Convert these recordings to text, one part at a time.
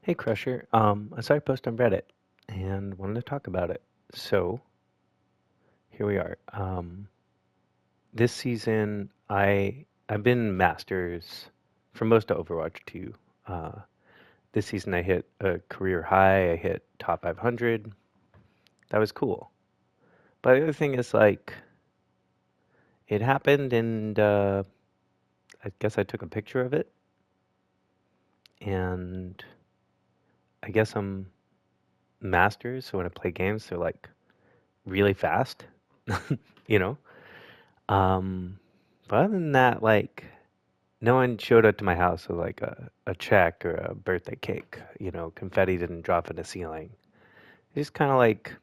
Hey Crusher, I saw your post on Reddit and wanted to talk about it. So here we are. This season, I've been Masters for most of Overwatch 2. Uh, this season, I hit a career high. I hit top 500. That was cool. But the other thing is like it happened, and I guess I took a picture of it, and I guess I'm Masters. So when I play games, they're like really fast, you know. Um, but other than that, like, no one showed up to my house with like a check or a birthday cake. Confetti didn't drop in the ceiling. It's just kind of like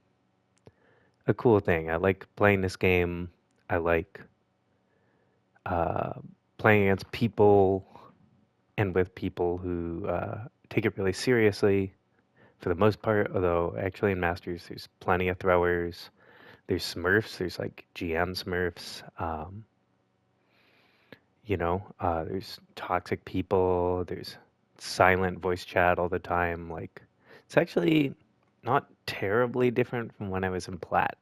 a cool thing. I like playing this game. I like uh, playing against people and with people who take it really seriously for the most part. Although, actually, in Masters, there's plenty of throwers. There's Smurfs. There's like GM Smurfs. There's toxic people, there's silent voice chat all the time. Like, it's actually not terribly different from when I was in Plat.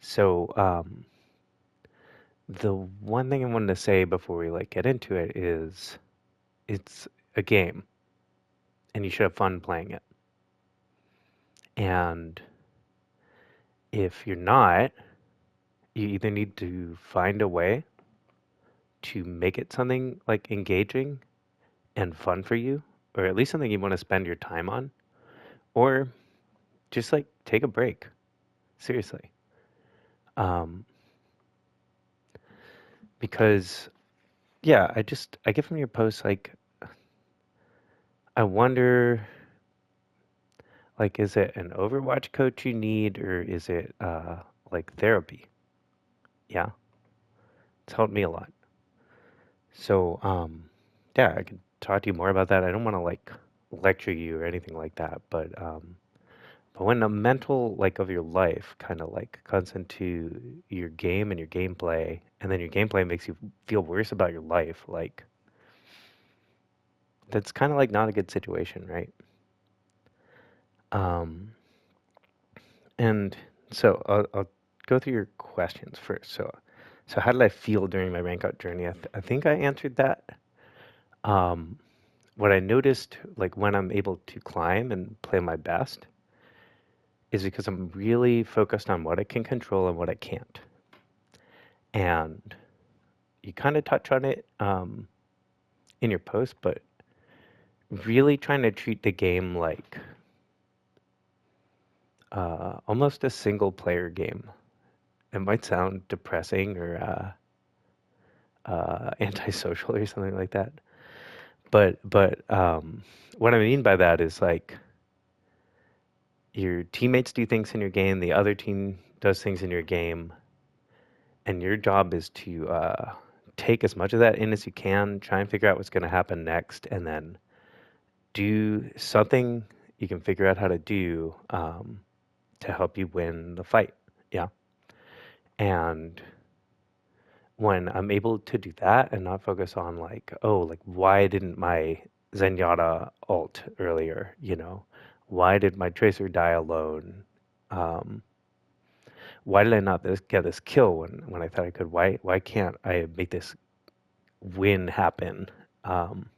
So, the one thing I wanted to say before we like get into it is it's a game and you should have fun playing it. And if you're not, you either need to find a way to make it something like engaging and fun for you, or at least something you want to spend your time on, or just like take a break. Seriously. Um, because yeah, I get from your posts like I wonder like is it an Overwatch coach you need or is it like therapy? Yeah, it's helped me a lot. So yeah, I could talk to you more about that. I don't want to like lecture you or anything like that, but when the mental like of your life kind of like cuts into your game and your gameplay, and then your gameplay makes you feel worse about your life, like that's kind of like not a good situation, right? Um, and so I'll go through your questions first. So how did I feel during my rank out journey? I think I answered that. Um, what I noticed, like when I'm able to climb and play my best, is because I'm really focused on what I can control and what I can't. And you kind of touch on it in your post, but really trying to treat the game like almost a single player game. It might sound depressing or antisocial or something like that. But what I mean by that is like your teammates do things in your game, the other team does things in your game, and your job is to take as much of that in as you can, try and figure out what's going to happen next, and then do something you can figure out how to do to help you win the fight. Yeah. And when I'm able to do that and not focus on like, oh, like why didn't my Zenyatta ult earlier? Why did my Tracer die alone? Um, why did I not get this kill when I thought I could? Why can't I make this win happen? Um,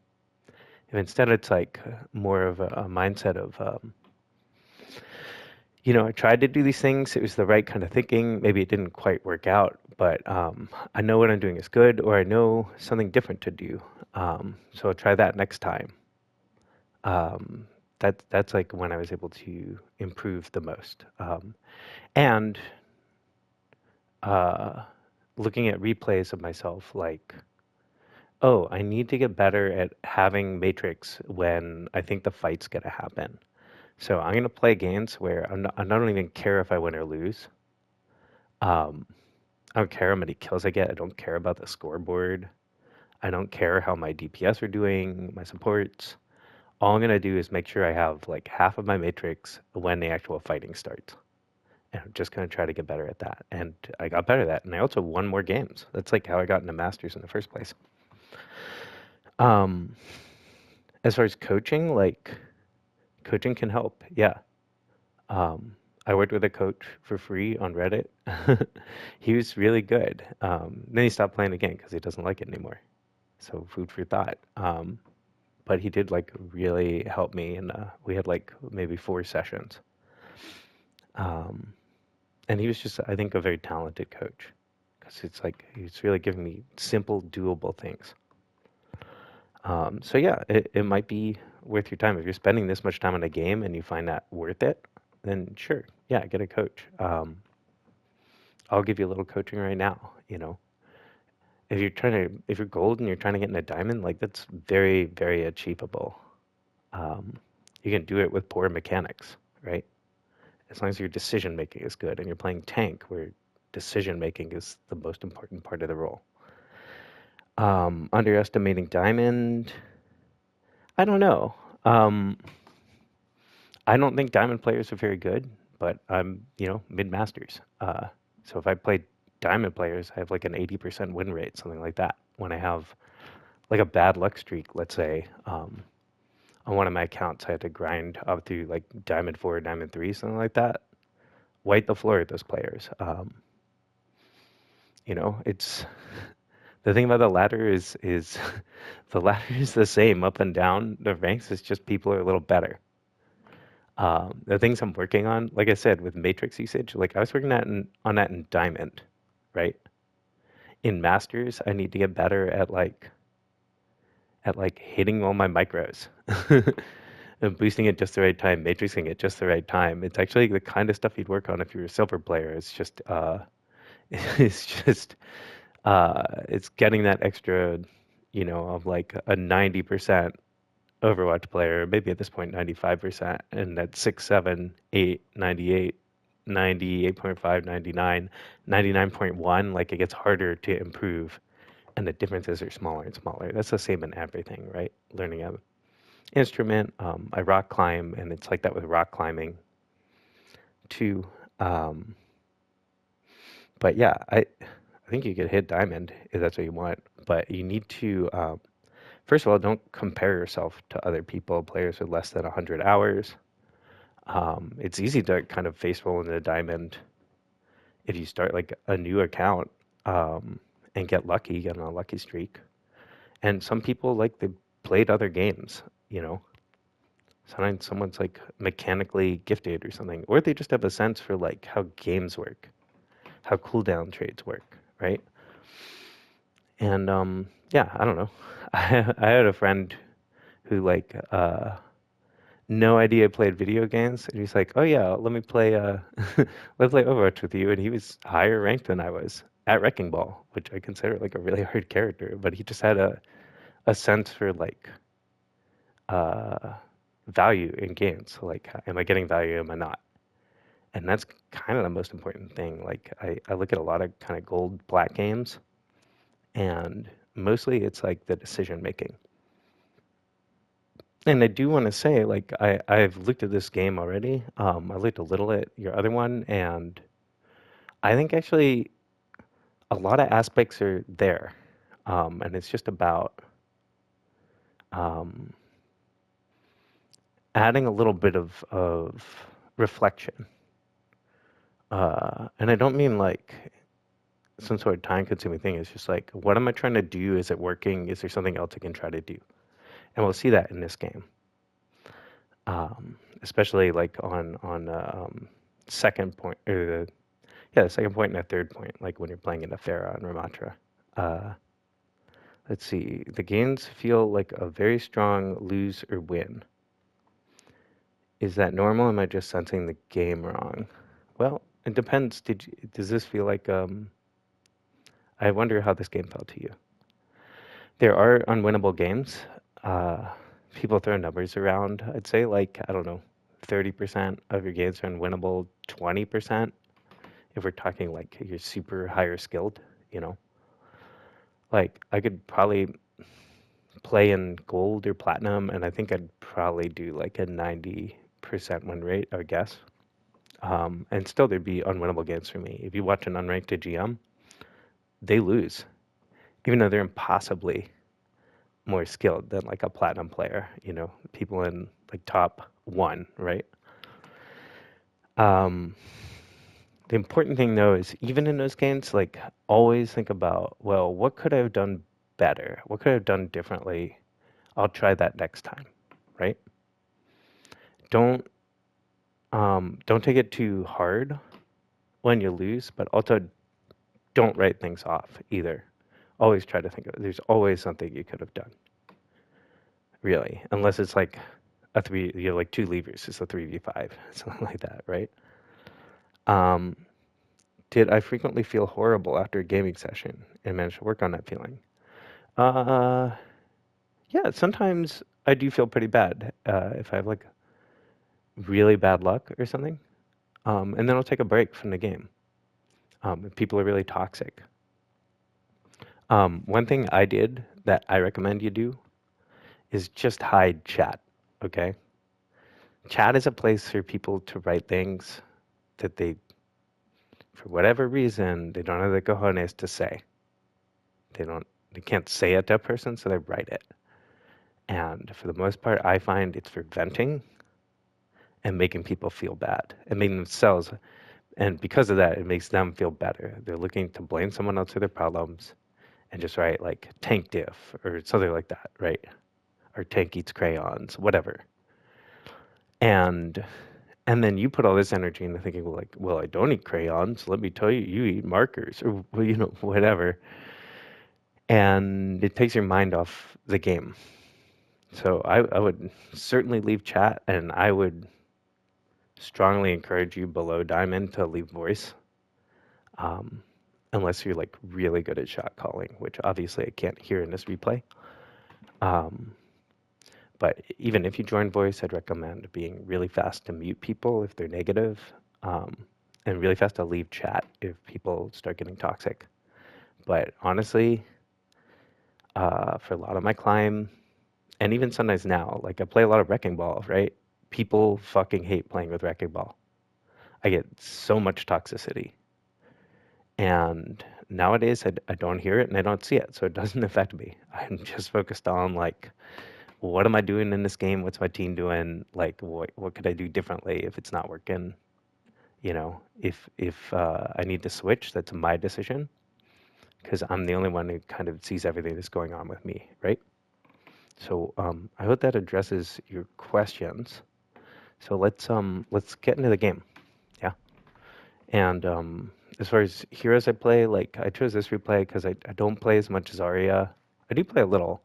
and instead, it's like more of a mindset of, I tried to do these things. It was the right kind of thinking. Maybe it didn't quite work out, but I know what I'm doing is good, or I know something different to do. So I'll try that next time. Um, that's like when I was able to improve the most. And uh, looking at replays of myself, like, oh, I need to get better at having Matrix when I think the fight's gonna happen. So I'm gonna play games where I don't even care if I win or lose. Um, I don't care how many kills I get. I don't care about the scoreboard. I don't care how my DPS are doing, my supports. All I'm gonna do is make sure I have like half of my matrix when the actual fighting starts. And I'm just gonna try to get better at that. And I got better at that. And I also won more games. That's like how I got into Masters in the first place. Um, As far as coaching, like coaching can help. Yeah. Um, I worked with a coach for free on Reddit. He was really good. Then he stopped playing the game because he doesn't like it anymore. So food for thought. But he did like really help me, and we had like maybe 4 sessions. Um, and he was just, I think, a very talented coach because it's like he's really giving me simple, doable things. So yeah, it might be worth your time if you're spending this much time on a game and you find that worth it. Then sure, yeah, get a coach. I'll give you a little coaching right now. If you're gold and you're trying to get in a diamond, like that's very, very achievable. Um, you can do it with poor mechanics, right? As long as your decision making is good and you're playing tank, where decision making is the most important part of the role. Underestimating diamond, I don't know. Um, I don't think diamond players are very good, but I'm, mid masters. So if I play diamond players, I have like an 80% win rate, something like that. When I have like a bad luck streak, let's say, on one of my accounts, I had to grind up through like diamond 4, diamond 3, something like that. Wipe the floor with those players. It's the thing about the ladder is the ladder is the same up and down the ranks. It's just people are a little better. The things I'm working on, like I said, with matrix usage, like I was working on that in diamond, right? In masters, I need to get better at hitting all my micros and boosting it just the right time, matrixing it just the right time. It's actually the kind of stuff you'd work on if you were a silver player. It's just it's just it's getting that extra, of like a 90% Overwatch player, maybe at this point 95%, and at 6, 7, 8, 98, 98.5, 99, 99.1, like it gets harder to improve, and the differences are smaller and smaller. That's the same in everything, right? Learning an instrument, I rock climb, and it's like that with rock climbing too. Um, but yeah, I think you could hit diamond if that's what you want, but you need to first of all, don't compare yourself to other people, players with less than 100 hours. It's easy to kind of face roll into a diamond if you start like a new account and get lucky, get on a lucky streak. And some people like they played other games, you know. Sometimes someone's like mechanically gifted or something, or they just have a sense for like how games work, how cooldown trades work, right? And yeah, I don't know. I had a friend who like no idea played video games, and he's like, "Oh yeah, let me play let's play Overwatch with you." And he was higher ranked than I was at Wrecking Ball, which I consider like a really hard character. But he just had a sense for like uh, value in games. So, like, am I getting value? Am I not? And that's kind of the most important thing. Like, I look at a lot of kind of gold black games, and mostly it's like the decision making. And I do want to say, like, I've looked at this game already. I looked a little at your other one, and I think actually a lot of aspects are there. And it's just about um, adding a little bit of reflection. And I don't mean like some sort of time consuming thing. It's just like, what am I trying to do? Is it working? Is there something else I can try to do? And we'll see that in this game. Especially like on second point, or the second point and the third point, like when you're playing in a Farah and Ramattra. Uh, let's see. The gains feel like a very strong lose or win. Is that normal? Am I just sensing the game wrong? Well, it depends. Does this feel like I wonder how this game felt to you. There are unwinnable games. Uh, People throw numbers around. I'd say like, I don't know, 30% of your games are unwinnable, 20% if we're talking like you're super higher skilled, you know. Like I could probably play in gold or platinum, and I think I'd probably do like a 90% win rate, I would guess. And still, there'd be unwinnable games for me. If you watch an unranked GM, they lose, even though they're impossibly more skilled than like a platinum player, people in like top one, right? Um, the important thing though is even in those games, like always think about, well, what could I have done better? What could I have done differently? I'll try that next time, right? Don't don't take it too hard when you lose, but also don't write things off either. Always try to think of there's always something you could have done, really, unless it's like a three, like two levers, it's a 3v5, something like that, right? Um, did I frequently feel horrible after a gaming session and managed to work on that feeling? Uh, yeah, sometimes I do feel pretty bad if I have like really bad luck or something. And then I'll take a break from the game if people are really toxic. One thing I did that I recommend you do is just hide chat, okay? Chat is a place for people to write things that they, for whatever reason, they don't have the cojones to say. They can't say it to a person, so they write it. And for the most part, I find it's for venting and making people feel bad and making themselves, and because of that, it makes them feel better. They're looking to blame someone else for their problems and just write like tank diff or something like that, right? Or tank eats crayons, whatever. And and then you put all this energy into thinking, well, I don't eat crayons. Let me tell you, you eat markers or whatever. And it takes your mind off the game. So I would certainly leave chat, and I would strongly encourage you below diamond to leave voice, um, unless you're like really good at shot calling, which obviously I can't hear in this replay. Um, but even if you join voice, I'd recommend being really fast to mute people if they're negative, um, and really fast to leave chat if people start getting toxic. But honestly, for a lot of my climb, and even sometimes now, like I play a lot of Wrecking Ball, right? People fucking hate playing with Wrecking Ball. I get so much toxicity. And nowadays, I don't hear it and I don't see it, so it doesn't affect me. I'm just focused on like, what am I doing in this game? What's my team doing? Like, what could I do differently if it's not working? If I need to switch, that's my decision because I'm the only one who kind of sees everything that's going on with me, right? So I hope that addresses your questions. So let's get into the game. Yeah. And as far as heroes I play, like I chose this replay because I don't play as much as Arya. I do play a little.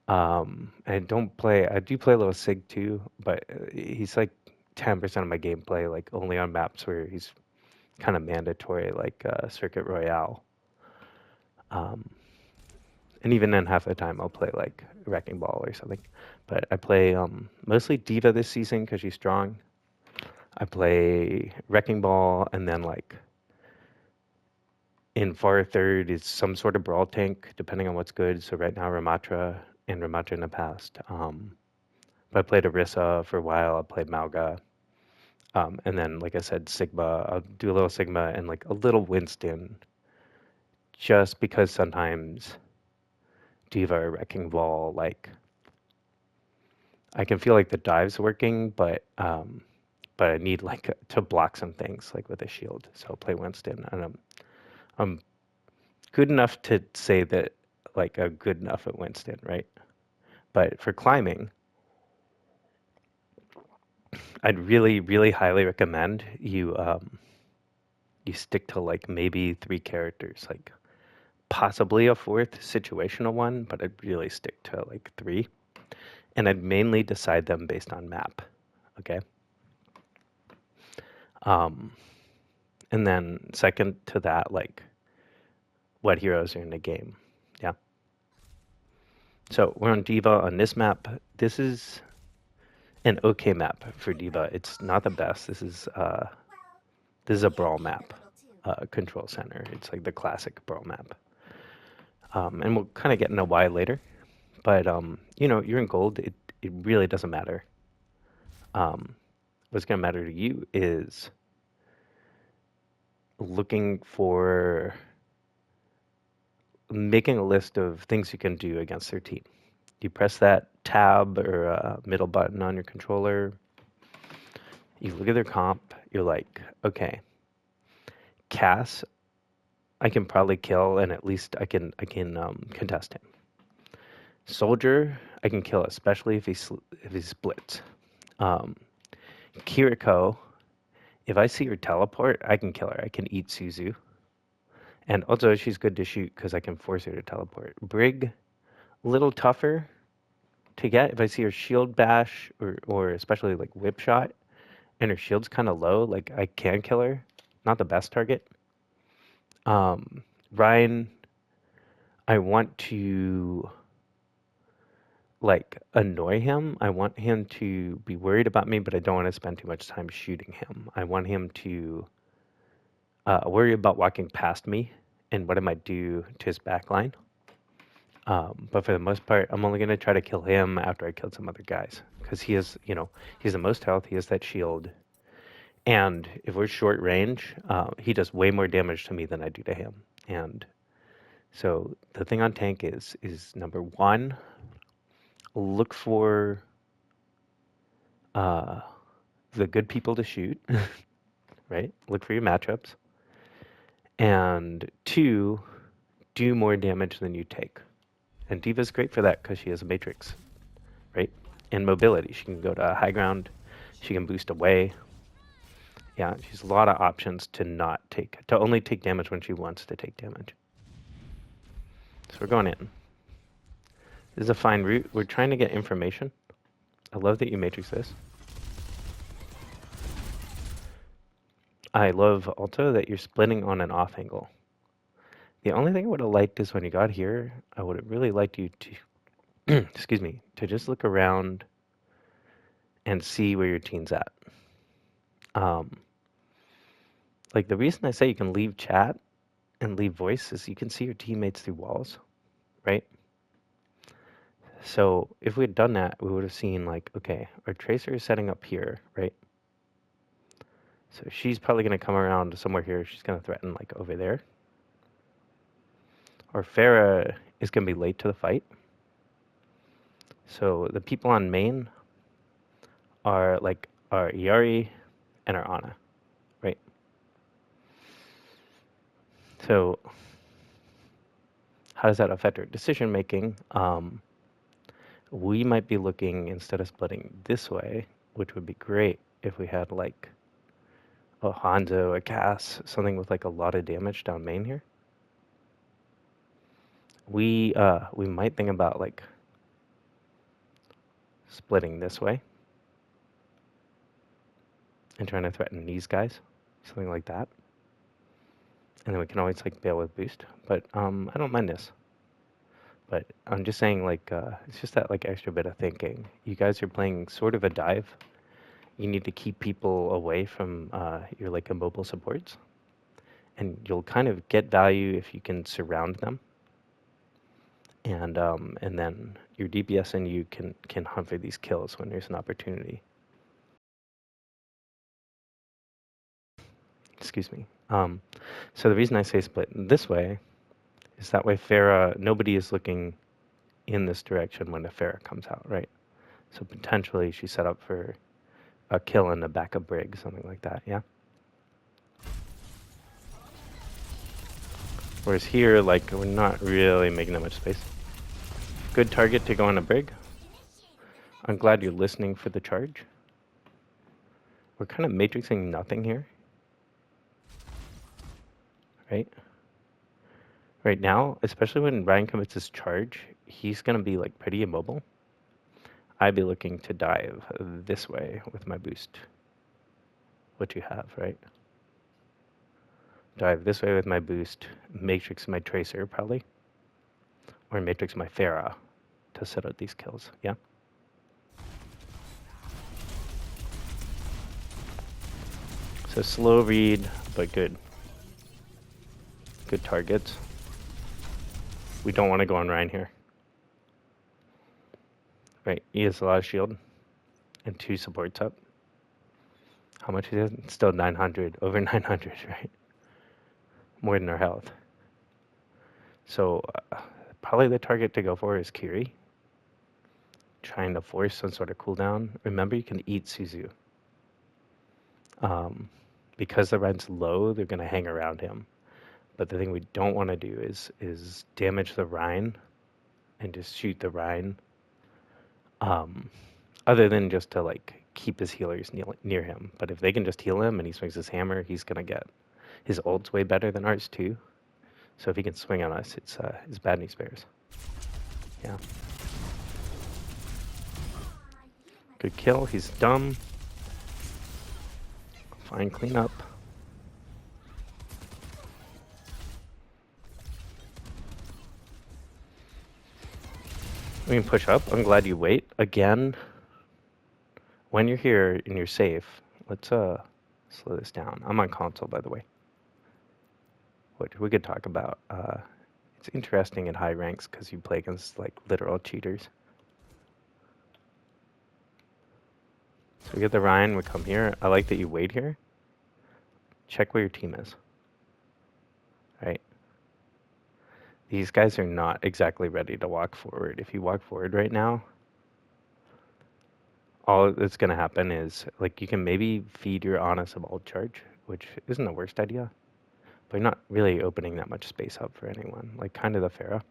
I do play a little Sig too, but he's like 10% of my gameplay, like only on maps where he's kind of mandatory, like Circuit Royale. Um, and even then, half the time I'll play like Wrecking Ball or something. But I play mostly Diva this season because she's strong. I play Wrecking Ball, and then like in far third is some sort of brawl tank, depending on what's good. So right now Ramattra and Ramattra in the past. But I played Orisa for a while. I played Malga. And then, like I said, Sigma. I'll do a little Sigma and like a little Winston, just because sometimes Diva or Wrecking Ball, like I can feel like the dive's working, but I need like to block some things like with a shield. So I'll play Winston, and I'm good enough to say that like I'm good enough at Winston, right? But for climbing, I'd really, really highly recommend you stick to like maybe three characters, like possibly a fourth situational one, but I'd really stick to like three. And I'd mainly decide them based on map. Okay. Um, and then second to that, like what heroes are in the game. Yeah. So we're on Diva on this map. This is an okay map for Diva. It's not the best. This is a brawl map, control center. It's like the classic brawl map. And we'll kind of get into why later. But you're in gold. It really doesn't matter. What's going to matter to you is looking for making a list of things you can do against their team. You press that tab or middle button on your controller. You look at their comp. You're like, okay, Cass, I can probably kill, and at least I can contest him. Soldier, I can kill, especially if he splits. Um, Kiriko, if I see her teleport, I can kill her. I can eat Suzu. And also, she's good to shoot because I can force her to teleport. Brig, a little tougher to get. If I see her shield bash or especially like whip shot and her shield's kind of low, like I can kill her. Not the best target. Ryan, I want to like annoy him. I want him to be worried about me, but I don't want to spend too much time shooting him. I want him to worry about walking past me and what I might do to his backline. But for the most part, I'm only going to try to kill him after I killed some other guys. Because he is, he's the most health, he has that shield. And if we're short range, he does way more damage to me than I do to him. And so the thing on tank is number one, look for the good people to shoot, right? Look for your matchups. And two, do more damage than you take. And D.Va's great for that because she has a matrix, right? And mobility. She can go to high ground. She can boost away. Yeah, she's a lot of options to only take damage when she wants to take damage. So we're going in. This is a fine route. We're trying to get information. I love that you matrix this. I love also that you're splitting on an off angle. The only thing I would have liked is when you got here, I would have really liked you to, excuse me, to just look around and see where your team's at. Like the reason I say you can leave chat and leave voice is you can see your teammates through walls, right? So if we had done that, we would have seen like, okay, our tracer is setting up here, right? So she's probably going to come around somewhere here. She's going to threaten like over there. Or Farah is going to be late to the fight. So the people on main are like our Iari and our Ana, right? So how does that affect our decision making? We might be looking, instead of splitting this way, which would be great if we had like a Hanzo, a Cass, something with like a lot of damage down main here. We might think about like splitting this way and trying to threaten these guys, something like that. And then we can always like bail with boost. But I don't mind this. But I'm just saying like it's just that like extra bit of thinking. You guys are playing sort of a dive. You need to keep people away from your like immobile supports. And you'll kind of get value if you can surround them. And then your DPS and you can hunt for these kills when there's an opportunity. Excuse me. So the reason I say split this way is that way Farah, nobody is looking in this direction when the Farah comes out, right? So potentially she's set up for a kill in the back of Brig, something like that, yeah? Whereas here, like, we're not really making that much space. Good target to go on a Brig. I'm glad you're listening for the charge. We're kind of matrixing nothing here. Right? Right now, especially when Ryan commits his charge, he's going to be like pretty immobile. I'd be looking to dive this way with my boost. What you have, right? Dive this way with my boost, matrix my tracer probably, or matrix my Farah to set out these kills, yeah? So slow read, but good. Good targets. We don't want to go on Ryan here. Right, he has a lot of shield and 2 supports up. How much is it? Still 900, over 900, right? More than our health. So probably the target to go for is Kiri. trying to force some sort of cooldown, remember you can eat Suzu. Because the Rhine's low, they're going to hang around him. But the thing we don't want to do is damage the Rhine and just shoot the Rhine. Other than just to like keep his healers near him. But if they can just heal him and he swings his hammer, he's going to get his ult's way better than ours too. So if he can swing on us, it's bad news bears. Yeah. Good kill. He's dumb. Fine cleanup. We can push up. I'm glad you wait. Again, when you're here and you're safe, let's slow this down. I'm on console, by the way. Which we could talk about. It's interesting at high ranks because you play against like literal cheaters. So we get the Rhine, we come here. I like that you wait here. Check where your team is. Right? These guys are not exactly ready to walk forward. If you walk forward right now, all that's going to happen is, like, you can maybe feed your Honest of ult charge, which isn't the worst idea, but you're not really opening that much space up for anyone. Like, kind of the Pharah.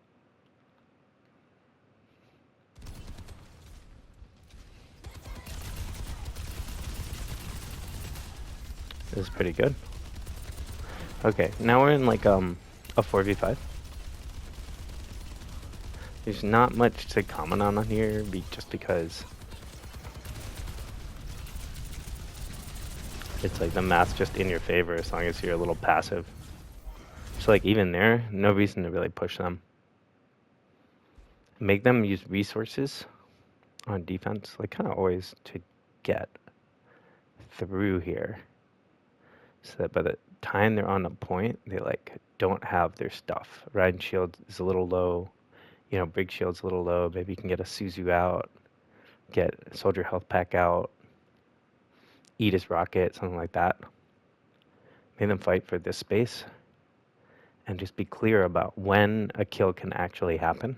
This is pretty good. Okay, now we're in, like, a 4v5. There's not much to comment on here, just because it's like the math's just in your favor as long as you're a little passive. So like even there, no reason to really push them. Make them use resources on defense, like kind of always to get through here. So that by the time they're on the point, they like don't have their stuff. Ride shield is a little low, you know, Brig shield's a little low. Maybe you can get a Suzu out, get soldier health pack out, eat his rocket, something like that. Make them fight for this space. And just be clear about when a kill can actually happen.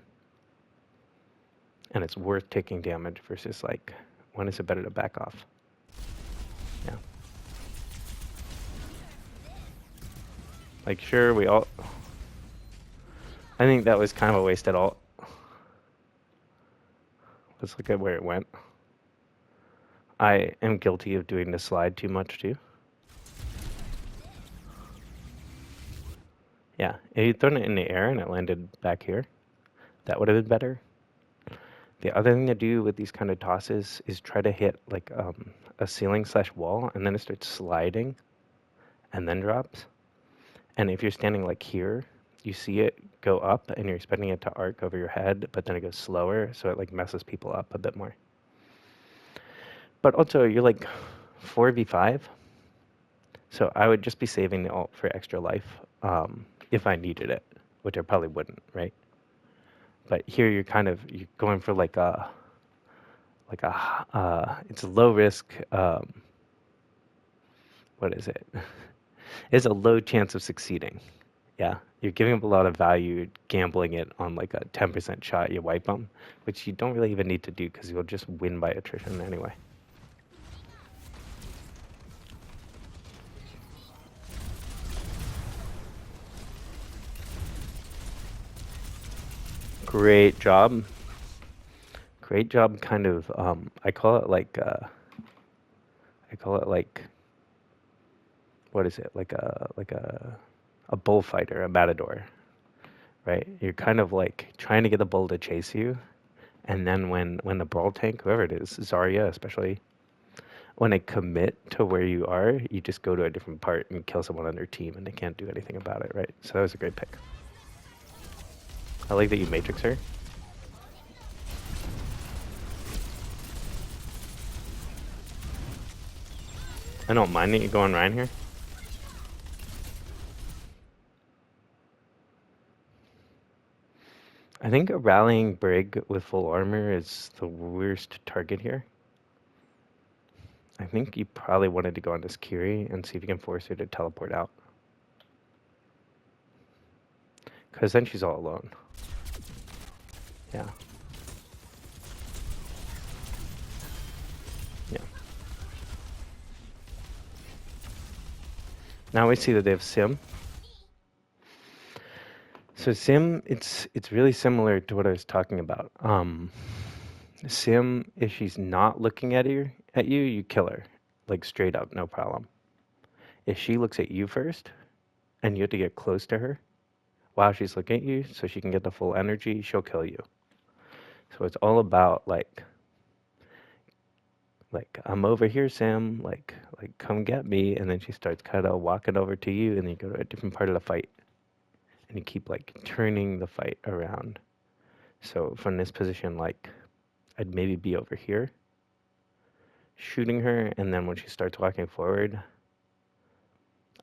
And it's worth taking damage versus like, when is it better to back off? Yeah. Like, sure, we all... I think that was kind of a wasted ult. Let's look at where it went. I am guilty of doing the slide too much too. Yeah, if you'd thrown it in the air and it landed back here, that would have been better. The other thing to do with these kind of tosses is try to hit like a ceiling/wall, and then it starts sliding and then drops. And if you're standing like here, you see it go up and you're expecting it to arc over your head, but then it goes slower, so it like messes people up a bit more. But also, you're like 4v5, so I would just be saving the ult for extra life if I needed it, which I probably wouldn't, right? But here you're going for like a it's a low risk, what is it? It's a low chance of succeeding. Yeah, you're giving up a lot of value, gambling it on like a 10% shot you wipe them, which you don't really even need to do because you'll just win by attrition anyway. Great job. Great job kind of, I call it like, what is it? Like a bullfighter, a matador, right? You're kind of like trying to get the bull to chase you. And then when the brawl tank, whoever it is, Zarya especially, when they commit to where you are, you just go to a different part and kill someone on their team and they can't do anything about it, right? So that was a great pick. I like that you matrix her. I don't mind that you go on Ryan here. I think a rallying Brig with full armor is the worst target here. I think you probably wanted to go on this Kiri and see if you can force her to teleport out. Because then she's all alone. Yeah. Yeah. Now we see that they have Sim. So Sim, it's really similar to what I was talking about. Sim, if she's not looking at you, you kill her, like straight up, no problem. If she looks at you first, and you have to get close to her while she's looking at you, so she can get the full energy, she'll kill you. So it's all about like I'm over here, Sim. Like come get me, and then she starts kind of walking over to you, and then you go to a different part of the fight, and you keep like turning the fight around. So from this position, like I'd maybe be over here, shooting her, and then when she starts walking forward,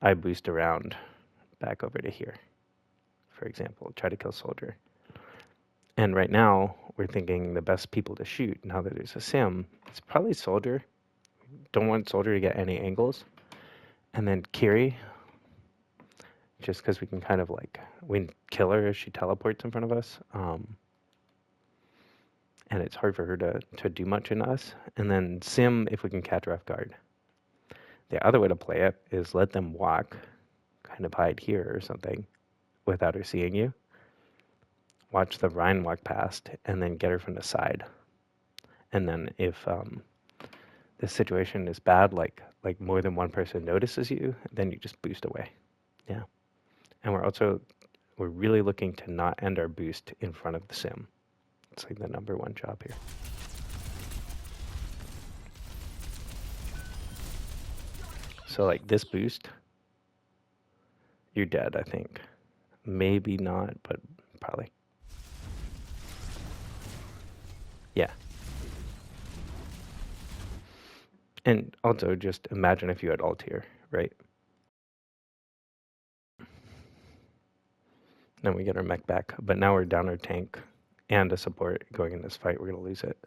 I boost around back over to here, for example, try to kill soldier. And right now, we're thinking the best people to shoot, now that there's a Sim, it's probably soldier. Don't want soldier to get any angles. And then Kiri, just because we can kind of like, we kill her if she teleports in front of us. And it's hard for her to do much in us. And then Sim, if we can catch her off guard. The other way to play it is let them walk, kind of hide here or something, without her seeing you. Watch the Rhine walk past, and then get her from the side. And then if the situation is bad, like more than one person notices you, then you just boost away. Yeah. And we're really looking to not end our boost in front of the Sim. It's like the number one job here. So like this boost, you're dead, I think. Maybe not, but probably. Yeah. And also just imagine if you had ult here, right? Then we get our mech back, but now we're down our tank and a support going in this fight. We're gonna lose it.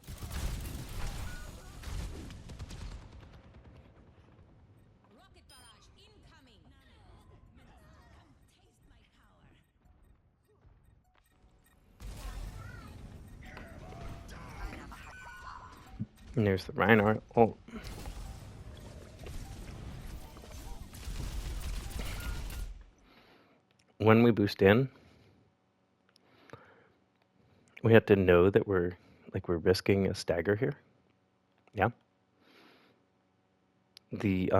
And there's the Reinhardt ult. When we boost in, we have to know that we're risking a stagger here. Yeah. We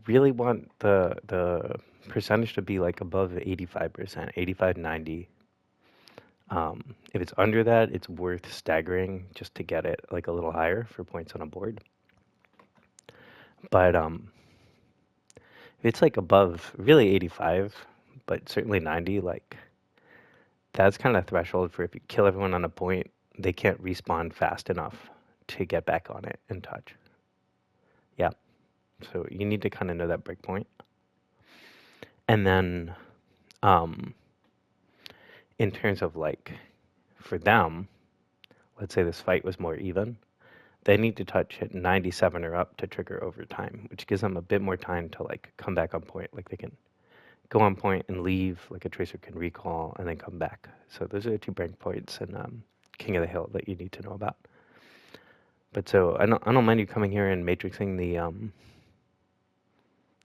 really want the percentage to be like above 85%, 85, 90. If it's under that, it's worth staggering just to get it like a little higher for points on a board. But if it's like above really 85, but certainly 90, like that's kind of threshold for if you kill everyone on a point, they can't respawn fast enough to get back on it and touch. Yeah. So you need to kind of know that breakpoint. And then in terms of like for them, let's say this fight was more even, they need to touch at 97 or up to trigger overtime, which gives them a bit more time to like come back on point. Like they can go on point and leave, like a tracer can recall and then come back. So those are the two breakpoints in King of the Hill that you need to know about. But so I don't mind you coming here and matrixing the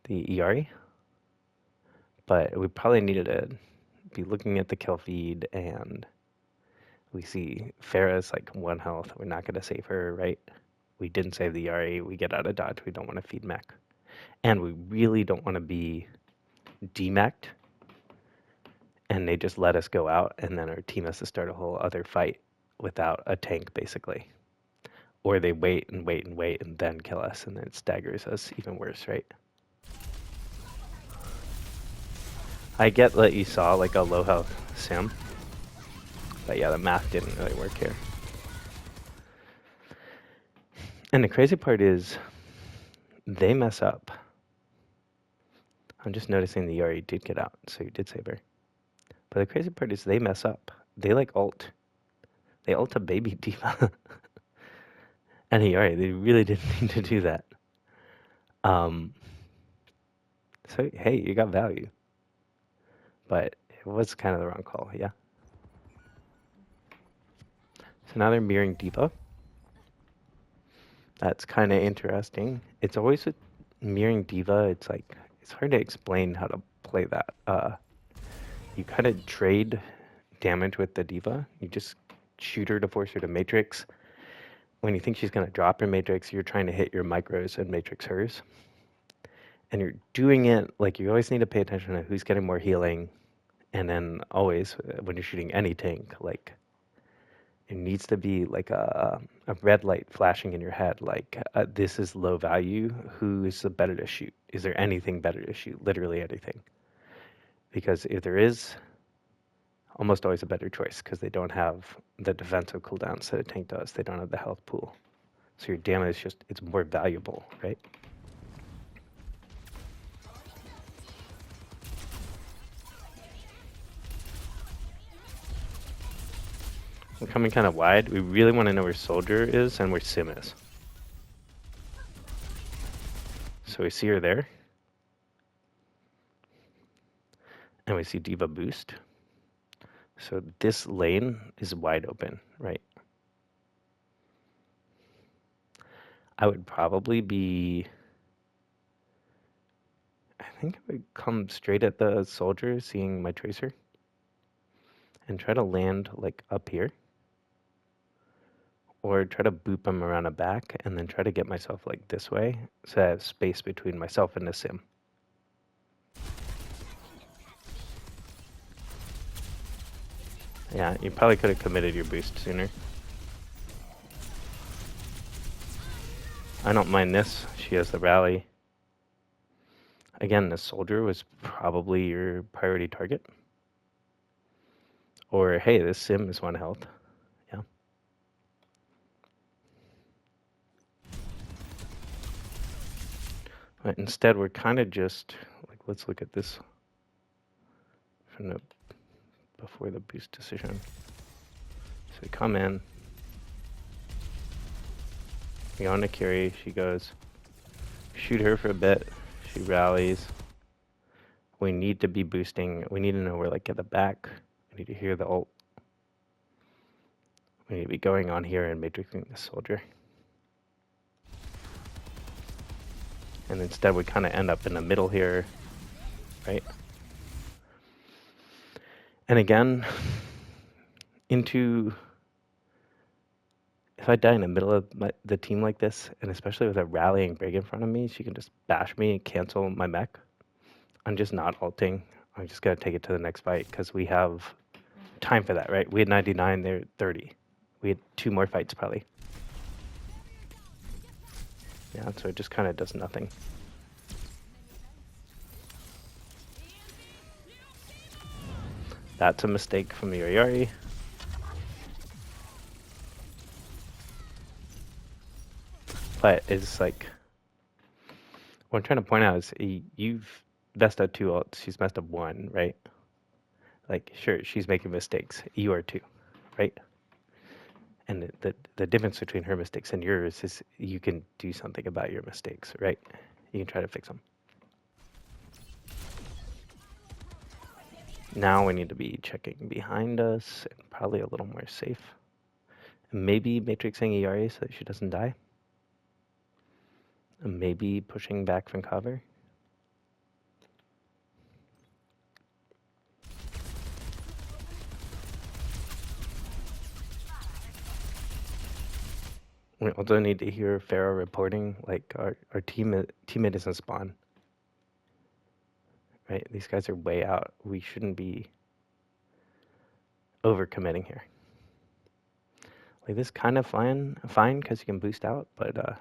ERE, but we probably needed to be looking at the kill feed, and we see Farah's like 1 health. We're not going to save her, right? We didn't save the ERE. We get out of dodge. We don't want to feed mech. And we really don't want to be demeched, and they just let us go out, and then our team has to start a whole other fight without a tank, basically. Or they wait and wait and wait and then kill us, and then it staggers us even worse, right? I get that you saw like a low health Sim, but yeah, the math didn't really work here. And the crazy part is they mess up. I'm just noticing the ERE did get out, so you did save her. But the crazy part is they mess up. They like ult. They ult a baby D.Va. And ERE, they really didn't need to do that. So hey, you got value. But it was kind of the wrong call, yeah. So now they're mirroring D.Va. That's kind of interesting. It's always with mirroring diva. It's like it's hard to explain how to play that. You kind of trade damage with the diva. You just shoot her to force her to matrix. When you think she's going to drop her matrix, you're trying to hit your micros and matrix hers. And you're doing it like you always need to pay attention to who's getting more healing. And then always, when you're shooting any tank, like it needs to be like a red light flashing in your head, like this is low value. Who is the better to shoot? Is there anything better to shoot? Literally anything. Because if there is, almost always a better choice because they don't have the defensive cooldowns that a tank does. They don't have the health pool. So your damage is just, it's more valuable, right? We're coming kind of wide. We really want to know where Soldier is and where Sim is. So we see her there. And we see Diva boost. So this lane is wide open, right? I would probably be... I think I would come straight at the Soldier, seeing my Tracer. And try to land like up here. Or try to boop him around a back and then try to get myself like this way so I have space between myself and the Sim. Yeah, you probably could have committed your boost sooner. I don't mind this. She has the rally. Again, the Soldier was probably your priority target. Or, hey, this Sim is 1 health. Yeah. But instead, we're kind of just, like, let's look at this from the before the boost decision. So we come in. We go on to carry. She goes, shoot her for a bit. She rallies. We need to be boosting. We need to know where, like, at the back. We need to hear the ult. We need to be going on here and matrixing the Soldier. And instead we kind of end up in the middle here, right? And again, if I die in the middle of the team like this, and especially with a rallying Brig in front of me, she can just bash me and cancel my mech. I'm just not ulting. I'm just going to take it to the next fight because we have time for that, right? We had 99, they're 30. We had 2 more fights probably. Yeah, so it just kind of does nothing. That's a mistake from the Yari. But it's like, what I'm trying to point out is you've messed up 2 ults, she's messed up 1, right? Like, sure, she's making mistakes. You are too, right? And the difference between her mistakes and yours is you can do something about your mistakes, right? You can try to fix them. Now we need to be checking behind us and probably a little more safe. And maybe matrixing Iari so that she doesn't die. And maybe pushing back from cover. We also need to hear Pharaoh reporting, like our teammate isn't spawn. Right? These guys are way out. We shouldn't be overcommitting here. Like this kind of fine because you can boost out, but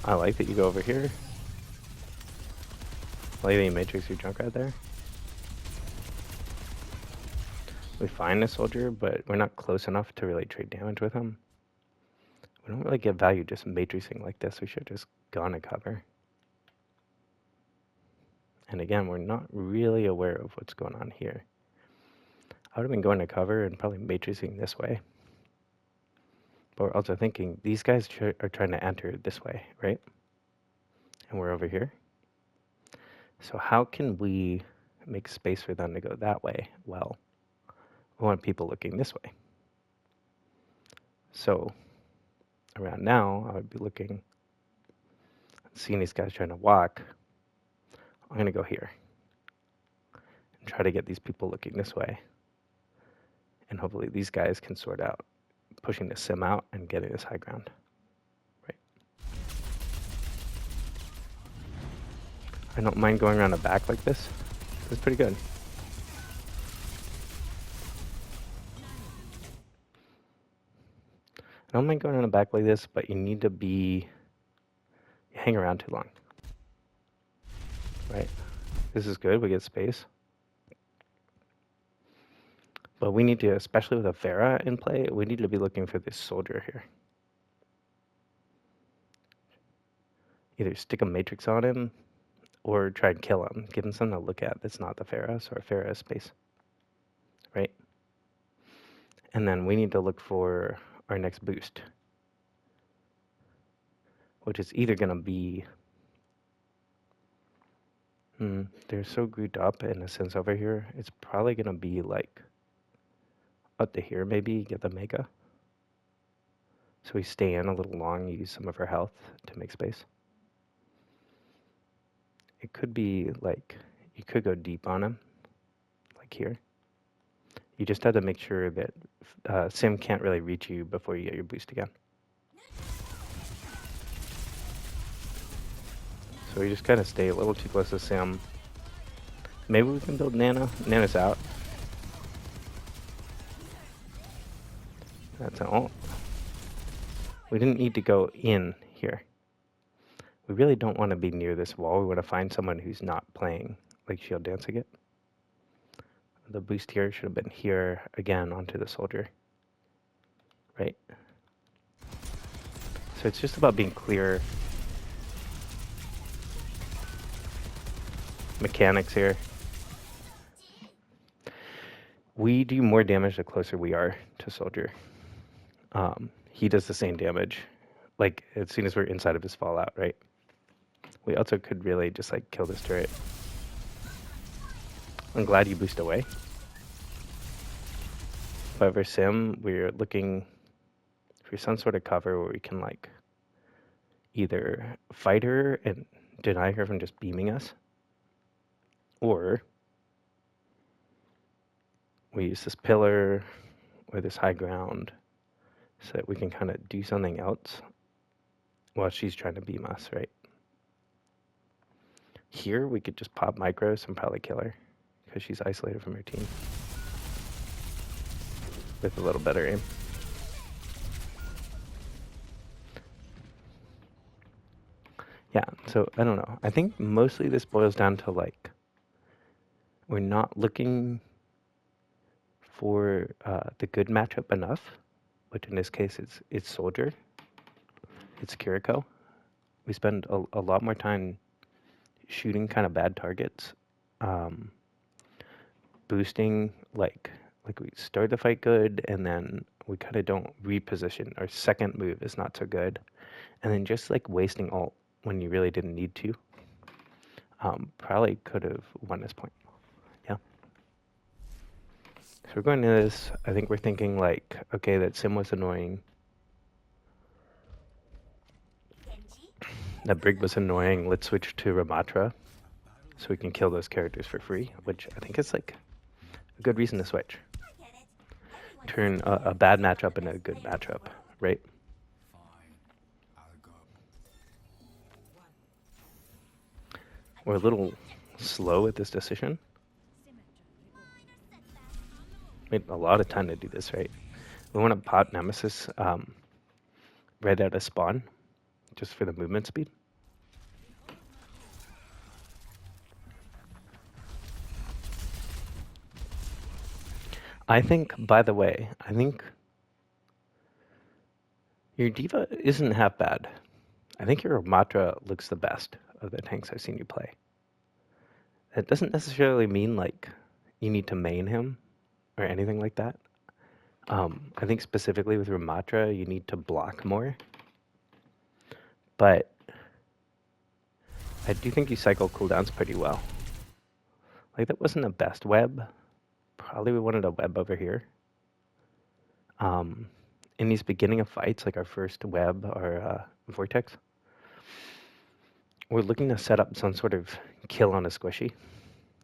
I like that you go over here. I like that you matrix your junk right there. We find a Soldier, but we're not close enough to really trade damage with him. We don't really get value just matrixing like this. We should just go on to cover. And again, we're not really aware of what's going on here. I would have been going to cover and probably matrixing this way. But we're also thinking, these guys are trying to enter this way, right? And we're over here. So how can we make space for them to go that way? Well, we want people looking this way. So around now, I would be looking, seeing these guys trying to walk. I'm going to go here and try to get these people looking this way. And hopefully these guys can sort out pushing the sim out and getting this high ground. Right. I don't mind going around the back like this. It's pretty good. I don't mind going around the back like this, but you need to be, you hang around too long. Right. This is good, we get space. But we need to, especially with a Pharah in play, we need to be looking for this soldier here. Either stick a matrix on him or try and kill him. Give him something to look at that's not the Pharah, so our Pharah is space. Right? And then we need to look for our next boost, which is either going to be... they're so grouped up in a sense over here. It's probably going to be like up to here maybe, get the Mega. So we stay in a little long, use some of our health to make space. It could be like, you could go deep on him, like here. You just have to make sure that Sim can't really reach you before you get your boost again. So we just kind of stay a little too close to Sim. Maybe we can build Nana. Nana's out. That's an ult. We didn't need to go in here. We really don't want to be near this wall. We want to find someone who's not playing like Shield Dancing it. The boost here should have been here again onto the soldier. Right? So it's just about being clear. Mechanics here. We do more damage the closer we are to soldier. He does the same damage, like as soon as we're inside of his fallout, right? We also could really just like kill this turret. I'm glad you boost away. However, Sim, we're looking for some sort of cover where we can like either fight her and deny her from just beaming us, or we use this pillar or this high ground so that we can kind of do something else while she's trying to beam us, right? Here, we could just pop micros and probably kill her because she's isolated from her team with a little better aim. Yeah, so I don't know. I think mostly this boils down to like, we're not looking for the good matchup enough, which in this case it's Soldier, it's Kiriko. We spend a lot more time shooting kind of bad targets, boosting like we start the fight good and then we kind of don't reposition. Our second move is not so good, and then just like wasting ult when you really didn't need to. Probably could have won this point. Yeah. So we're going to this. I think we're thinking like, okay, that Sim was annoying. That Brig was annoying. Let's switch to Ramattra so we can kill those characters for free, which I think is like a good reason to switch. Turn a bad matchup into a good matchup, right? We're a little slow at this decision. We had a lot of time to do this, right? We want to pop Nemesis right out of spawn, just for the movement speed. I think, by the way, I think your Diva isn't half bad. I think your Ramattra looks the best of the tanks I've seen you play. That doesn't necessarily mean like you need to main him or anything like that. I think specifically with Ramattra, you need to block more. But I do think you cycle cooldowns pretty well. Like, that wasn't the best web. Probably we wanted a web over here. in these beginning of fights, like our first web or vortex, we're looking to set up some sort of kill on a squishy.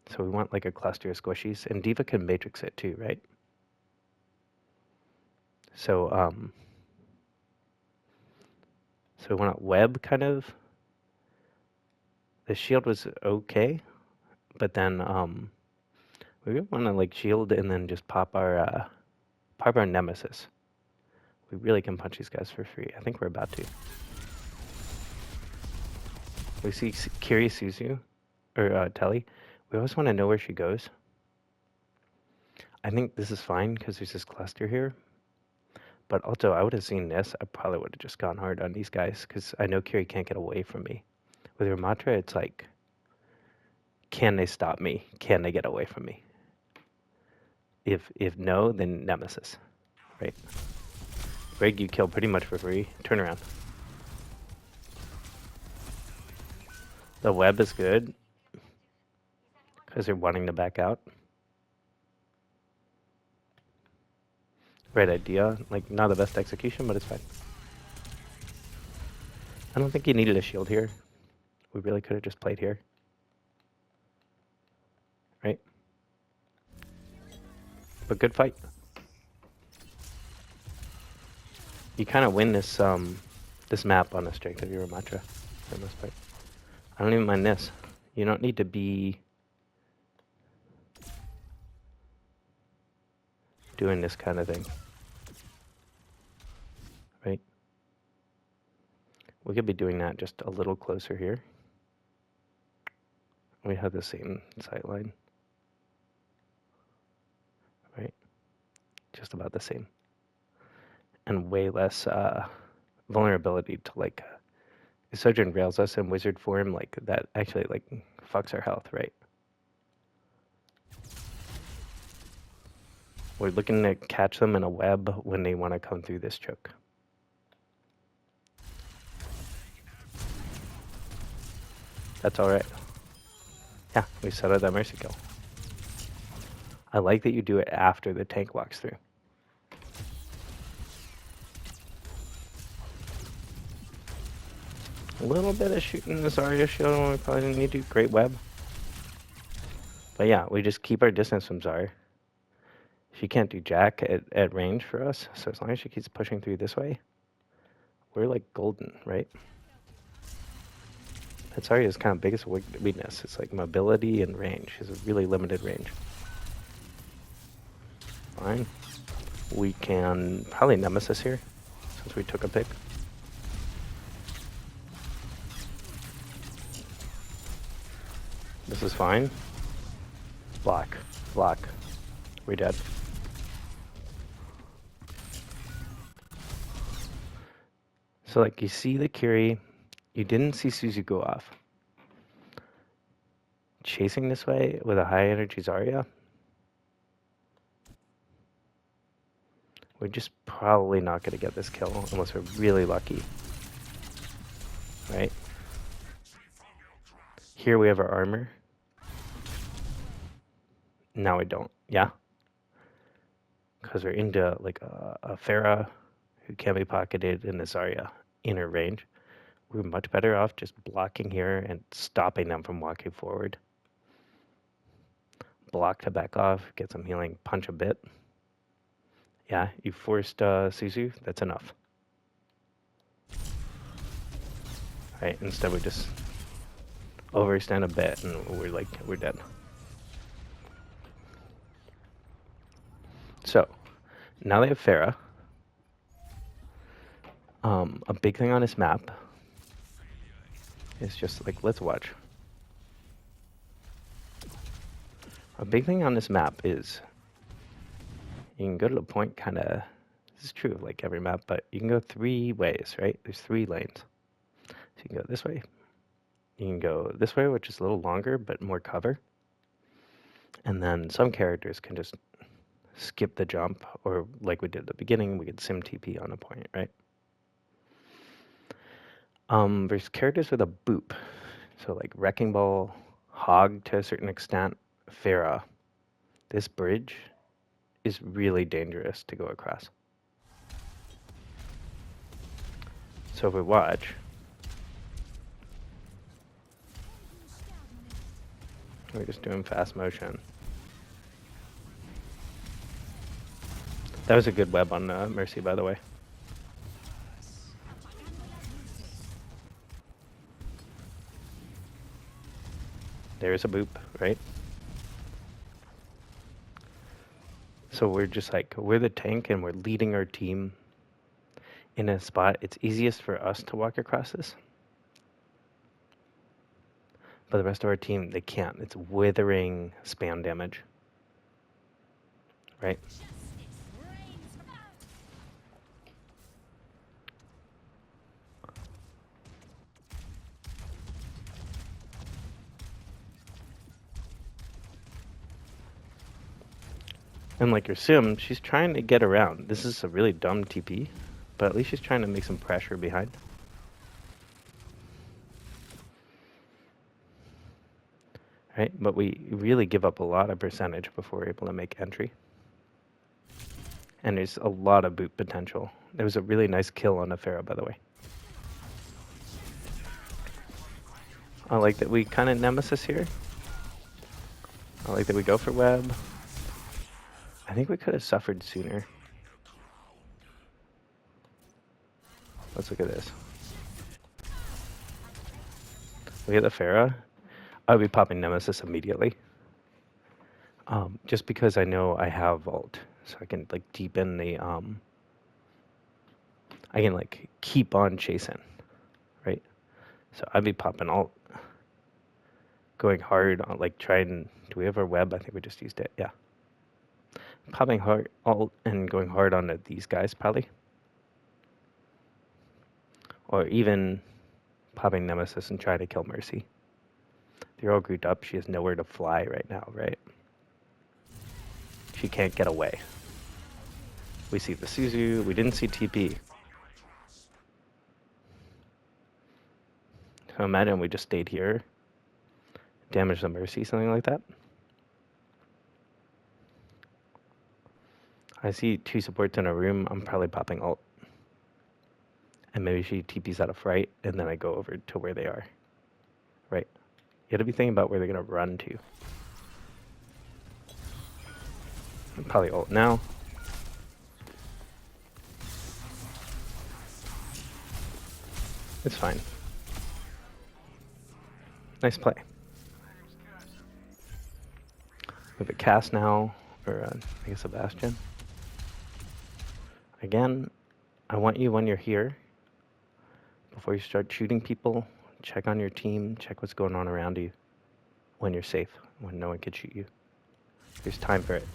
So we want like a cluster of squishies, and Diva can matrix it too, right? So so we want a web kind of. The shield was okay, but then we want to like shield and then just pop our nemesis. We really can punch these guys for free. I think we're about to. We see Kiri Suzu, or Telly. We always want to know where she goes. I think this is fine because there's this cluster here. But also, I would have seen this. I probably would have just gone hard on these guys because I know Kiri can't get away from me. With Ramattra, it's like, can they stop me? Can they get away from me? If no, then Nemesis, right? Greg, you kill pretty much for free. Turn around. The web is good because they're wanting to back out. Right idea. Like, not the best execution, but it's fine. I don't think you needed a shield here. We really could have just played here. Right? But good fight. You kind of win this this map on the strength of your Ramattra for the most part. I don't even mind this. You don't need to be doing this kind of thing. Right? We could be doing that just a little closer here. We have the same sight line. Right? Just about the same. And way less vulnerability to like if Sojourn rails us in wizard form, like that actually like fucks our health, right? We're looking to catch them in a web when they want to come through this choke. That's all right. Yeah, we settled that mercy kill. I like that you do it after the tank walks through. A little bit of shooting this Zarya shield when we probably didn't need to. Great web. But yeah, we just keep our distance from Zarya. She can't do jack at range for us, so as long as she keeps pushing through this way, we're like golden, right? That's Zarya's kind of biggest weakness. It's like mobility and range. She has a really limited range. Fine. We can probably Nemesis here, since we took a pick. This is fine. Block. Block. We're dead. So like you see the Kiri, you didn't see Suzu go off. Chasing this way with a high energy Zarya, we're just probably not going to get this kill unless we're really lucky. Right? Here we have our armor. Now we don't. Yeah? Because we're into like a Pharah who can be pocketed in the Zarya inner range. We're much better off just blocking here and stopping them from walking forward. Block to back off, get some healing, punch a bit. Yeah, you forced Suzu, that's enough. Right, instead we just overextend a bit and we're dead. So, now they have Pharah. A big thing on this map is just like, let's watch. A big thing on this map is you can go to the point kind of, this is true of like every map, but you can go 3 ways, right? There's 3 lanes. So you can go this way. You can go this way, which is a little longer, but more cover. And then some characters can just skip the jump, or like we did at the beginning, we could sim TP on a point, right? There's characters with a boop. So like Wrecking Ball, Hog to a certain extent, Pharah. This bridge is really dangerous to go across. So if we watch, we're just doing fast motion. That was a good web on Mercy, by the way. There's a boop, right? So we're just like, we're the tank and we're leading our team in a spot. It's easiest for us to walk across this. But the rest of our team, they can't. It's withering spam damage. Right? And like your sim, she's trying to get around. This is a really dumb TP, but at least she's trying to make some pressure behind. Right? But we really give up a lot of percentage before we're able to make entry. And there's a lot of boot potential. There was a really nice kill on a Pharaoh, by the way. I like that we kind of nemesis here. I like that we go for web. I think we could have suffered sooner. Let's look at this. We get the Pharaoh. I'll be popping Nemesis immediately. Just because I know I have Vault. So I can like deepen the I can like keep on chasing. Right? So I'd be popping alt. Going hard on like trying. Do we have our web? I think we just used it. Yeah. Popping hard alt and going hard on these guys probably. Or even popping Nemesis and try to kill Mercy. They're all grouped up. She has nowhere to fly right now, right? She can't get away. We see the Suzu. We didn't see TP. So imagine we just stayed here. Damage the Mercy, something like that. I see two supports in a room. I'm probably popping ult. And maybe she TP's out of fright, and then I go over to where they are. Right? You gotta be thinking about where they're gonna run to. I'm probably ult now. It's fine. Nice play. We have a cast now, or I guess a Bastion. Again, I want you when you're here, before you start shooting people, check on your team, check what's going on around you when you're safe, when no one can shoot you. There's time for it.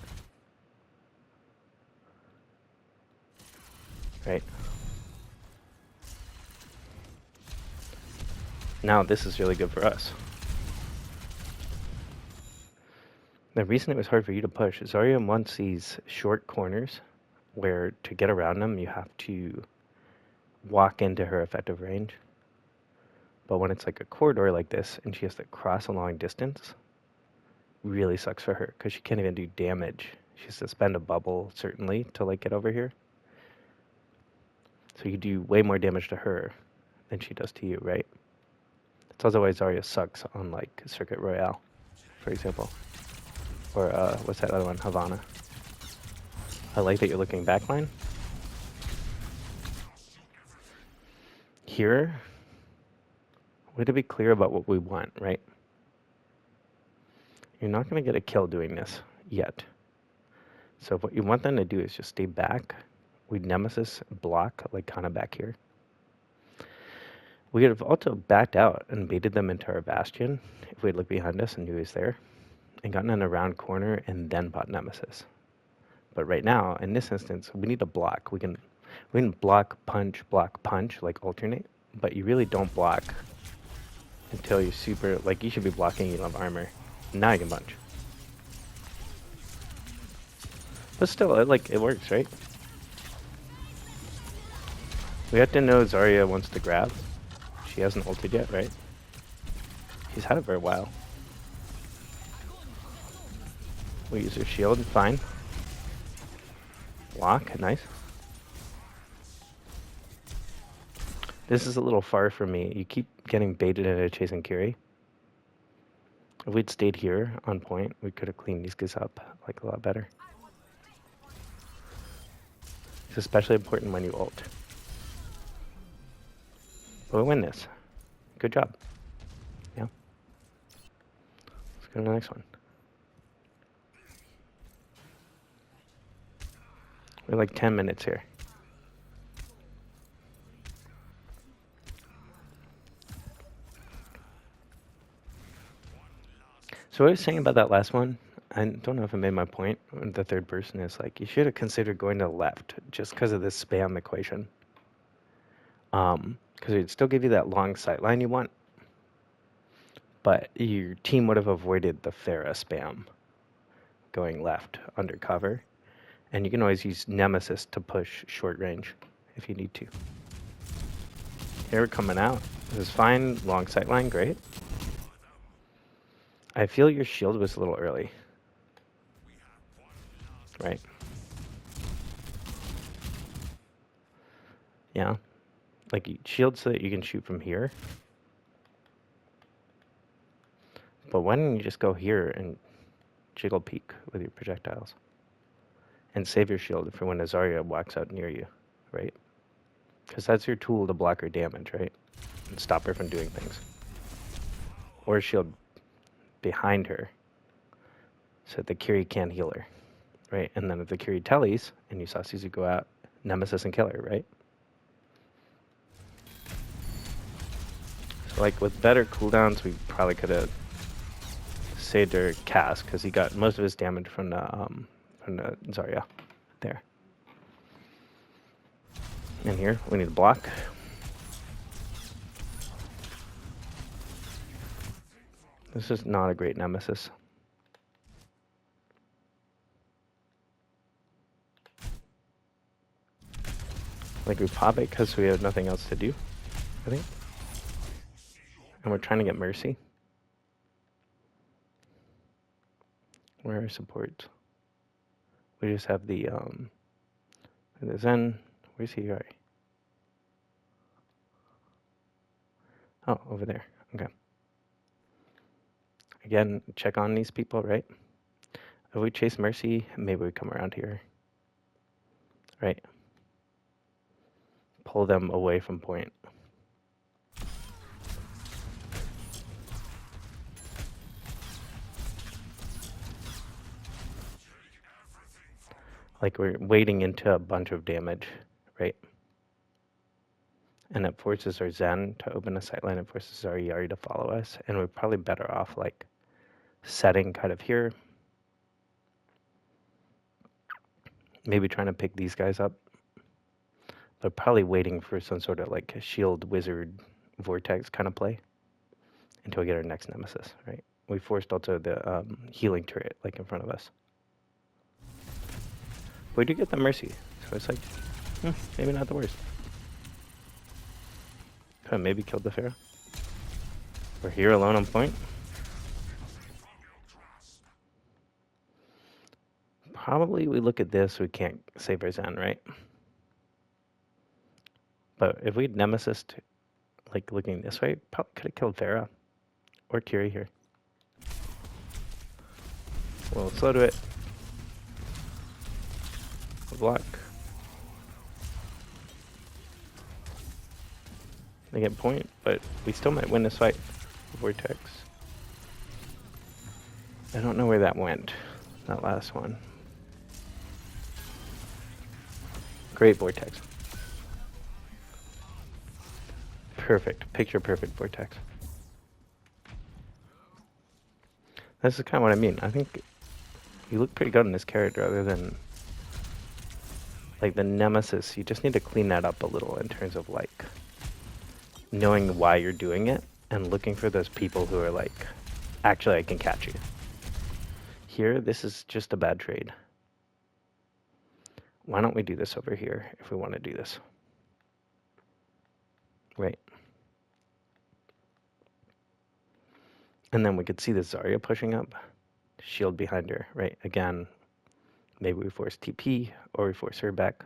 Right? Now this is really good for us. The reason it was hard for you to push is Zarya wants these short corners where to get around them you have to walk into her effective range. But when it's like a corridor like this and she has to cross a long distance, really sucks for her because she can't even do damage. She has to spend a bubble certainly to like get over here. So you do way more damage to her than she does to you, right? That's also why Zarya sucks on like Circuit Royale, for example. Or what's that other one? Havana. I like that you're looking backline. Here, we have to be clear about what we want, right? You're not going to get a kill doing this yet. So what you want them to do is just stay back. We Nemesis block, like kind of back here. We could have also backed out and baited them into our Bastion if we had looked behind us and knew he was there. And gotten in a round corner and then bought Nemesis. But right now, in this instance, we need a block. We can block, punch, like alternate. But you really don't block until you're super, like you should be blocking, you have armor. Now you can punch. But still, it works, right? We have to know Zarya wants to grab. She hasn't ulted yet, right? She's had it for a while. We use her shield, fine. Block, nice. This is a little far for me. You keep getting baited into chasing Kiri. If we'd stayed here on point, we could have cleaned these guys up like a lot better. It's especially important when you ult. But we win this. Good job. Yeah. Let's go to the next one. We're like 10 minutes here. So what I was saying about that last one, I don't know if I made my point. The third person is like, you should have considered going to the left just because of this spam equation. Because it'd still give you that long sight line you want. But your team would have avoided the Pharah spam going left under cover. And you can always use Nemesis to push short range if you need to. Here we're coming out. This is fine. Long sight line, great. I feel your shield was a little early. Right. Yeah. Like, shield so that you can shoot from here. But why don't you just go here and jiggle peek with your projectiles? And save your shield for when Zarya walks out near you, right? Because that's your tool to block her damage, right? And stop her from doing things. Or shield behind her so that the Kiri can't heal her, right? And then if the Kiri tellies, and you saw Suzu go out, Nemesis and kill her, right? So like with better cooldowns, we probably could have saved her cast because he got most of his damage from the Zarya there. And here we need to block. This is not a great Nemesis. Like we pop it because we have nothing else to do, I think. And we're trying to get Mercy. Where are supports? We just have the Zen. Where's he? Oh, over there. Okay. Again, check on these people, right? If we chase Mercy, maybe we come around here. Right? Pull them away from point. Like we're wading into a bunch of damage, right? And it forces our Zen to open a sightline. It forces our Yari to follow us. And we're probably better off like setting kind of here. Maybe trying to pick these guys up. But probably waiting for some sort of like a shield wizard vortex kind of play until we get our next Nemesis, right? We forced also the healing turret like in front of us. We do get the Mercy, so it's like, maybe not the worst. Could have maybe killed the Pharah. We're here alone on point. Probably we look at this, we can't save our Zen, right? But if we'd Nemesis, like looking this way, probably could have killed Pharah or Kiri here. We'll slow to it. Block. They get point, but we still might win this fight. Vortex. I don't know where that went, that last one. Great Vortex. Perfect. Picture perfect Vortex. This is kind of what I mean. I think you look pretty good in this character other than like the Nemesis. You just need to clean that up a little in terms of like knowing why you're doing it and looking for those people who are like, actually I can catch you. Here, this is just a bad trade. Why don't we do this over here if we want to do this? Right. And then we could see the Zarya pushing up. Shield behind her, right? Again, maybe we force TP or we force her back.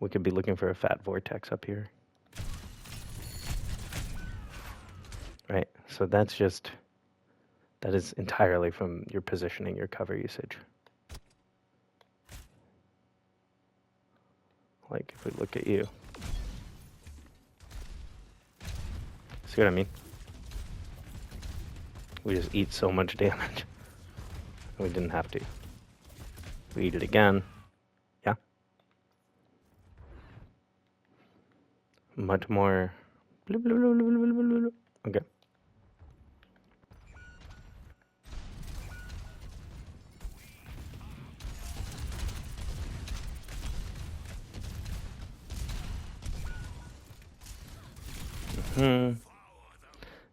We could be looking for a fat vortex up here. Right, so that is entirely from your positioning, your cover usage. Like, if we look at you. See what I mean? We just eat so much damage. We didn't have to. We eat it again. Yeah. Much more. Okay.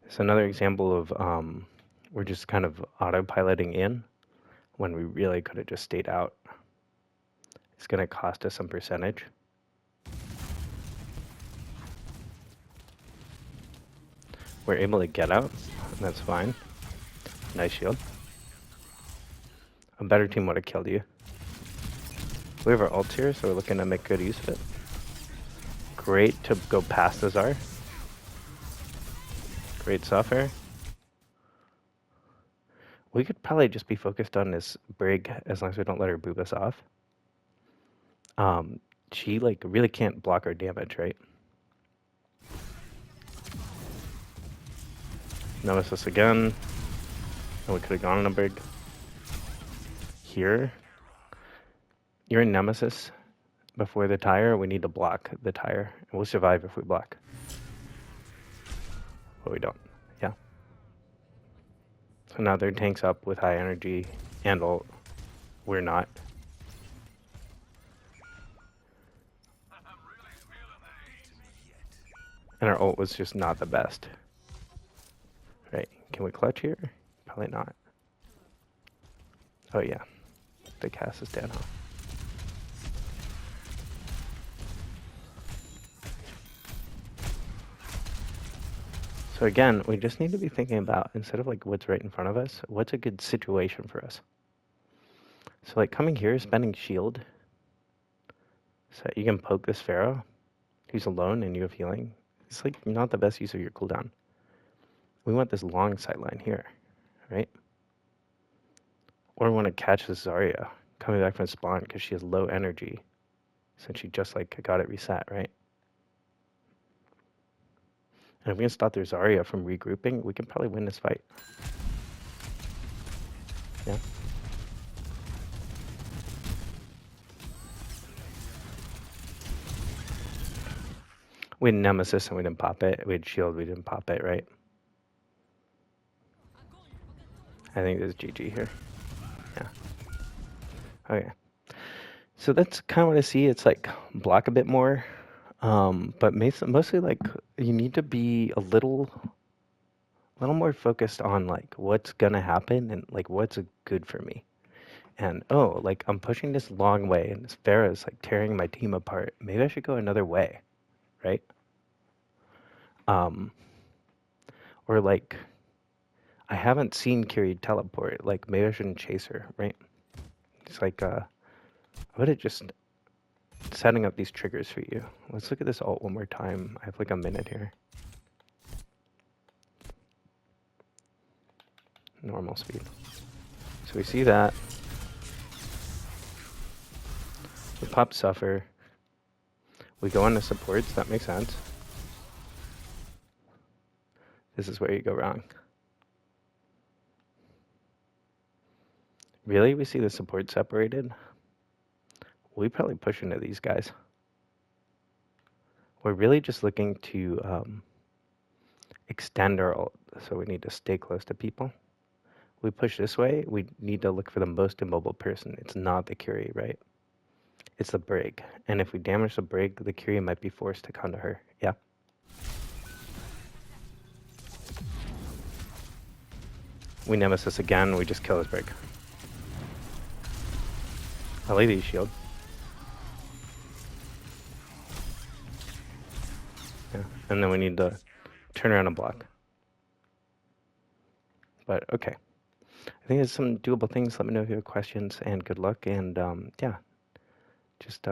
It's another example of we're just kind of autopiloting in when we really could have just stayed out. It's going to cost us some percentage. We're able to get out. That's fine. Nice shield. A better team would have killed you. We have our ults here, so we're looking to make good use of it. Great to go past the Tsar. Great software. We could probably just be focused on this Brig as long as we don't let her boob us off. She like really can't block our damage, right? Nemesis again. And we could have gone on a Brig. Here. You're in Nemesis before the tire. We need to block the tire. And we'll survive if we block. But we don't. Yeah. So now their tank's up with high energy and ult. We're not. And our ult was just not the best. Right. Can we clutch here? Probably not. Oh yeah. The cast is dead, huh? So again, we just need to be thinking about, instead of like what's right in front of us, what's a good situation for us. So like coming here, spending shield, so you can poke this Pharaoh, who's alone and you have healing. It's like not the best use of your cooldown. We want this long sideline here, right? Or we want to catch this Zarya coming back from spawn because she has low energy since she just like got it reset, right? And if we can stop their Zarya from regrouping, we can probably win this fight. Yeah. We had Nemesis and we didn't pop it. We had Shield, we didn't pop it, right? I think this is GG here. Yeah. Okay. So that's kind of what I see. It's like block a bit more. But mostly like you need to be a little more focused on like what's gonna happen and like what's good for me. And oh, like I'm pushing this long way and this Pharah is like tearing my team apart. Maybe I should go another way, right? Or like I haven't seen Kiri teleport. Like maybe I shouldn't chase her, right? It's like I would have just setting up these triggers for you. Let's look at this ult one more time. I have like a minute here. Normal speed. So we see that. We pop Suffer. We go on to supports. That makes sense. This is where you go wrong. Really? We see the support separated? We probably push into these guys. We're really just looking to extend our ult, so we need to stay close to people. We push this way, we need to look for the most immobile person. It's not the Curie, right? It's the Brig. And if we damage the Brig, the Curie might be forced to come to her. Yeah. We Nemesis again, we just kill his Brig. I like these shield. Yeah. And then we need to turn around and block. But okay. I think there's some doable things. Let me know if you have questions, and good luck. And yeah, just